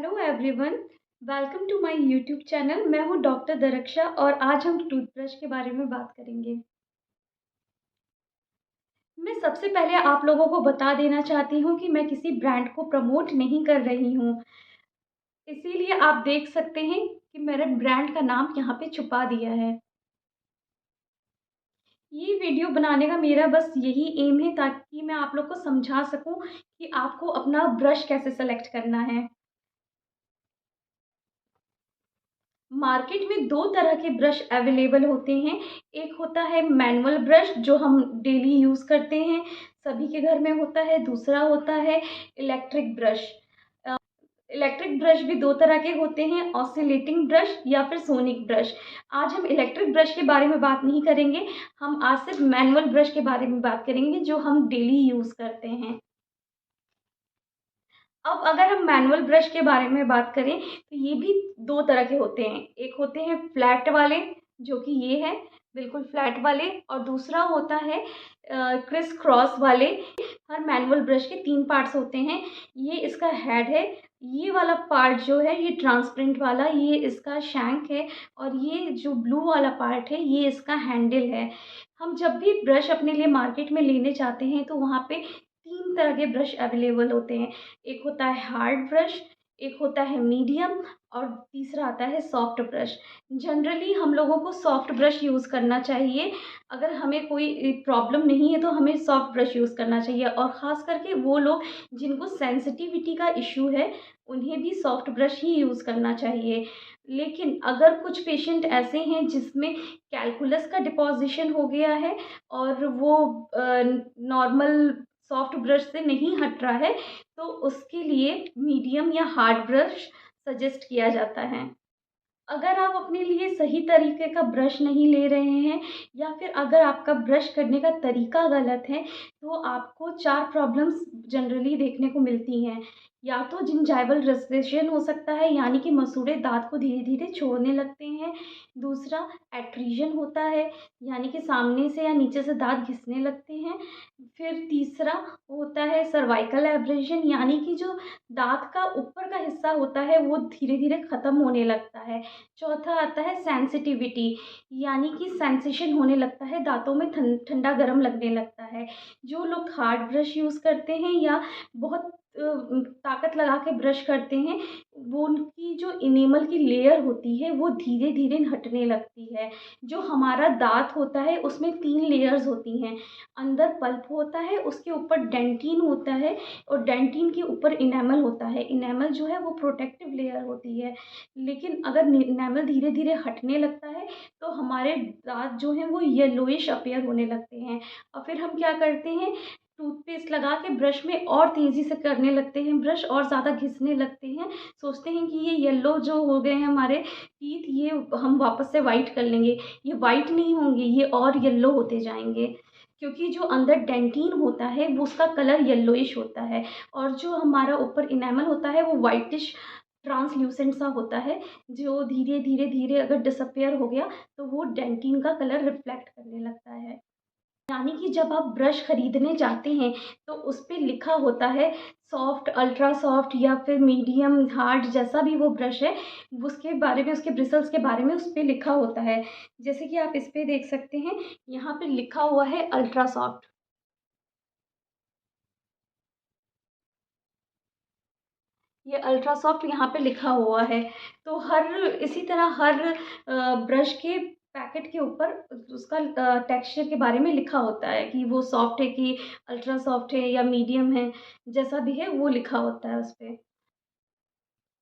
Hello everyone, welcome to my YouTube channel. मैं हूं doctor दरक्षा और आज हम टूथब्रश के बारे में बात करेंगे। मैं सबसे पहले आप लोगों को बता देना चाहती हूं कि मैं किसी ब्रांड को प्रमोट नहीं कर रही हूं, इसीलिए आप देख सकते हैं कि मेरे ब्रांड का नाम यहाँ पे छुपा दिया है। ये वीडियो बनाने का मेरा बस यही एम है ताकि मैं आप लोग को समझा सकूं कि आपको अपना ब्रश कैसे सेलेक्ट करना है। मार्केट में 2 तरह के ब्रश अवेलेबल होते हैं। एक होता है मैनुअल ब्रश जो हम डेली यूज़ करते हैं, सभी के घर में होता है। दूसरा होता है इलेक्ट्रिक ब्रश। इलेक्ट्रिक ब्रश भी 2 तरह के होते हैं, ऑसिलेटिंग ब्रश या फिर सोनिक ब्रश। आज हम इलेक्ट्रिक ब्रश के बारे में बात नहीं करेंगे, हम आज सिर्फ मैनुअल ब्रश के बारे में बात करेंगे जो हम डेली यूज़ करते हैं। अब अगर हम मैनुअल ब्रश के बारे में बात करें तो ये भी 2 तरह के होते हैं। एक होते हैं फ्लैट वाले जो कि ये है, बिल्कुल फ्लैट वाले, और दूसरा होता है क्रिस क्रॉस वाले। हर मैनुअल ब्रश के 3 पार्ट्स होते हैं। ये इसका हेड है, ये वाला पार्ट जो है ये ट्रांसपेरेंट वाला, ये इसका शैंक है, और ये जो ब्लू वाला पार्ट है ये इसका हैंडल है। हम जब भी ब्रश अपने लिए मार्केट में लेने जाते हैं तो वहाँ पे 3 तरह के ब्रश अवेलेबल होते हैं। एक होता है हार्ड ब्रश, एक होता है मीडियम, और तीसरा आता है सॉफ्ट ब्रश। जनरली हम लोगों को सॉफ्ट ब्रश यूज़ करना चाहिए। अगर हमें कोई प्रॉब्लम नहीं है तो हमें सॉफ्ट ब्रश यूज़ करना चाहिए, और ख़ास करके वो लोग जिनको सेंसिटिविटी का इश्यू है उन्हें भी सॉफ्ट ब्रश ही यूज़ करना चाहिए। लेकिन अगर कुछ पेशेंट ऐसे हैं जिसमें कैलकुलस का डिपॉज़िशन हो गया है और वो नॉर्मल सॉफ्ट ब्रश से नहीं हट रहा है, तो उसके लिए मीडियम या हार्ड ब्रश सजेस्ट किया जाता है। अगर आप अपने लिए सही तरीके का ब्रश नहीं ले रहे हैं या फिर अगर आपका ब्रश करने का तरीका गलत है, तो आपको 4 प्रॉब्लम्स जनरली देखने को मिलती हैं। या तो जिंजाइवल रेस्ट्रिक्शन हो सकता है, यानी कि मसूड़े दाँत को धीरे-धीरे छोड़ने लगते हैं। दूसरा एट्रीजन होता है, यानी कि सामने से या नीचे से दाँत घिसने लगते हैं। फिर तीसरा होता है सर्वाइकल एब्रेशन, यानी कि जो दाँत का ऊपर का हिस्सा होता है वो धीरे-धीरे ख़त्म होने लगता है। चौथा आता है सेंसिटिविटी, यानी कि सेंसेशन होने लगता है, दाँतों में ठंडा गरम लगने लगता है। जो लोग हार्ड ब्रश यूज़ करते हैं या बहुत ताकत लगा के ब्रश करते हैं, वो उनकी जो इनेमल की लेयर होती है वो धीरे-धीरे हटने लगती है। जो हमारा दाँत होता है उसमें 3 लेयर्स होती हैं। अंदर पल्प होता है, उसके ऊपर डेंटिन होता है, और डेंटिन के ऊपर इनेमल होता है। इनेमल जो है वो प्रोटेक्टिव लेयर होती है। लेकिन अगर इनेमल धीरे-धीरे हटने लगता है तो हमारे दाँत जो हैं वो येलोइश अपीयर होने लगते हैं, और फिर हम क्या करते हैं, टूथपेस्ट लगा के ब्रश में और तेज़ी से करने लगते हैं, ब्रश और ज़्यादा घिसने लगते हैं। सोचते हैं कि ये येलो जो हो गए हैं हमारे टीथ, ये हम वापस से व्हाइट कर लेंगे। ये व्हाइट नहीं होंगे, ये और येलो होते जाएँगे, क्योंकि जो अंदर डेंटिन होता है वो उसका कलर येलोइश होता है, और जो हमारा ऊपर इनेमल होता है वो व्हाइटिश ट्रांसल्यूसेंट सा होता है, जो धीरे-धीरे अगर डिसअपीयर हो गया तो वो डेंटिन का कलर रिफ्लेक्ट करने लगता है। यानी कि जब आप ब्रश खरीदने जाते हैं तो उस पे लिखा होता है सॉफ्ट, अल्ट्रा सॉफ्ट या फिर मीडियम, हार्ड, जैसा भी वो ब्रश है उसके बारे में, उसके ब्रिसल्स के बारे में उस पे लिखा होता है। जैसे कि आप इस पे देख सकते हैं, यहाँ पे लिखा हुआ है अल्ट्रा सॉफ्ट। ये अल्ट्रा सॉफ्ट यहाँ पे लिखा हुआ है। तो हर इसी तरह हर ब्रश के पैकेट के ऊपर उसका टेक्सचर के बारे में लिखा होता है कि वो सॉफ्ट है कि अल्ट्रा सॉफ्ट है या मीडियम है, जैसा भी है वो लिखा होता है उसपे।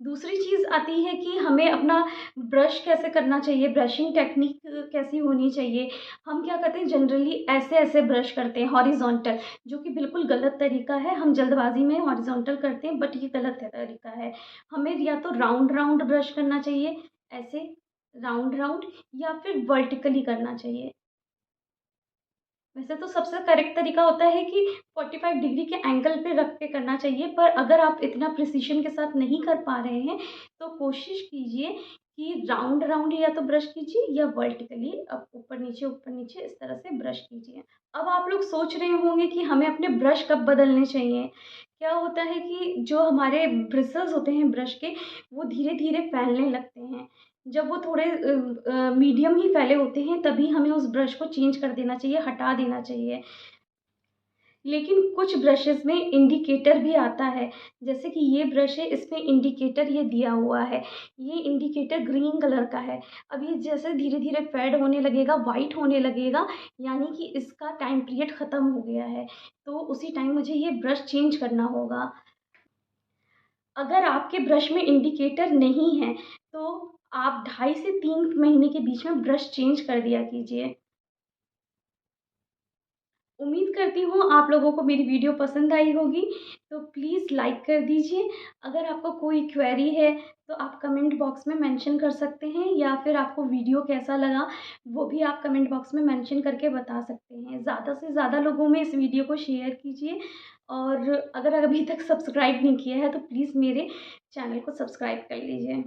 दूसरी चीज़ आती है कि हमें अपना ब्रश कैसे करना चाहिए, ब्रशिंग टेक्निक कैसी होनी चाहिए। हम क्या करते हैं, जनरली ऐसे-ऐसे ब्रश करते हैं हॉरिज़ॉन्टल, जो कि बिल्कुल गलत तरीका है। हम जल्दबाज़ी में हॉरिज़ॉन्टल करते हैं, बट ये गलत है तरीका है। हमें या तो राउंड-राउंड ब्रश करना चाहिए, ऐसे राउंड-राउंड, या फिर वर्टिकली करना चाहिए। वैसे तो सबसे करेक्ट तरीका होता है कि 45 डिग्री के एंगल पे रख के करना चाहिए, पर अगर आप इतना प्रिसिशन के साथ नहीं कर पा रहे हैं तो कोशिश कीजिए कि राउंड राउंड या तो ब्रश कीजिए या वर्टिकली अब ऊपर नीचे इस तरह से ब्रश कीजिए। अब आप लोग सोच रहे होंगे कि हमें अपने ब्रश कब बदलने चाहिए, क्या होता है कि जो हमारे ब्रिसल्स होते हैं ब्रश के, वो धीरे-धीरे फैलने लगते हैं। जब वो थोड़े मीडियम ही फैले होते हैं, तभी हमें उस ब्रश को चेंज कर देना चाहिए, हटा देना चाहिए। लेकिन कुछ ब्रशेज़ में इंडिकेटर भी आता है, जैसे कि ये ब्रश है, इसमें इंडिकेटर ये दिया हुआ है। ये इंडिकेटर ग्रीन कलर का है। अब ये जैसे धीरे-धीरे फेड होने लगेगा, व्हाइट होने लगेगा, यानी कि इसका टाइम पीरियड ख़त्म हो गया है। तो उसी टाइम मुझे ये ब्रश चेंज करना होगा। अगर आपके ब्रश में इंडिकेटर नहीं है, तो आप 2.5 से 3 महीने के बीच में ब्रश चेंज कर दिया कीजिए। उम्मीद करती हूँ आप लोगों को मेरी वीडियो पसंद आई होगी, तो प्लीज़ लाइक कर दीजिए। अगर आपको कोई क्वेरी है, तो आप कमेंट बॉक्स में मेंशन कर सकते हैं, या फिर आपको वीडियो कैसा लगा, वो भी आप कमेंट बॉक्स में मेंशन करके बता सकते हैं। ज़्यादा से ज़्यादा लोगों में इस वीडियो को शेयर कीजिए, और अगर अभी तक सब्सक्राइब नहीं किया है, तो प्लीज़ मेरे चैनल को सब्सक्राइब कर लीजिए।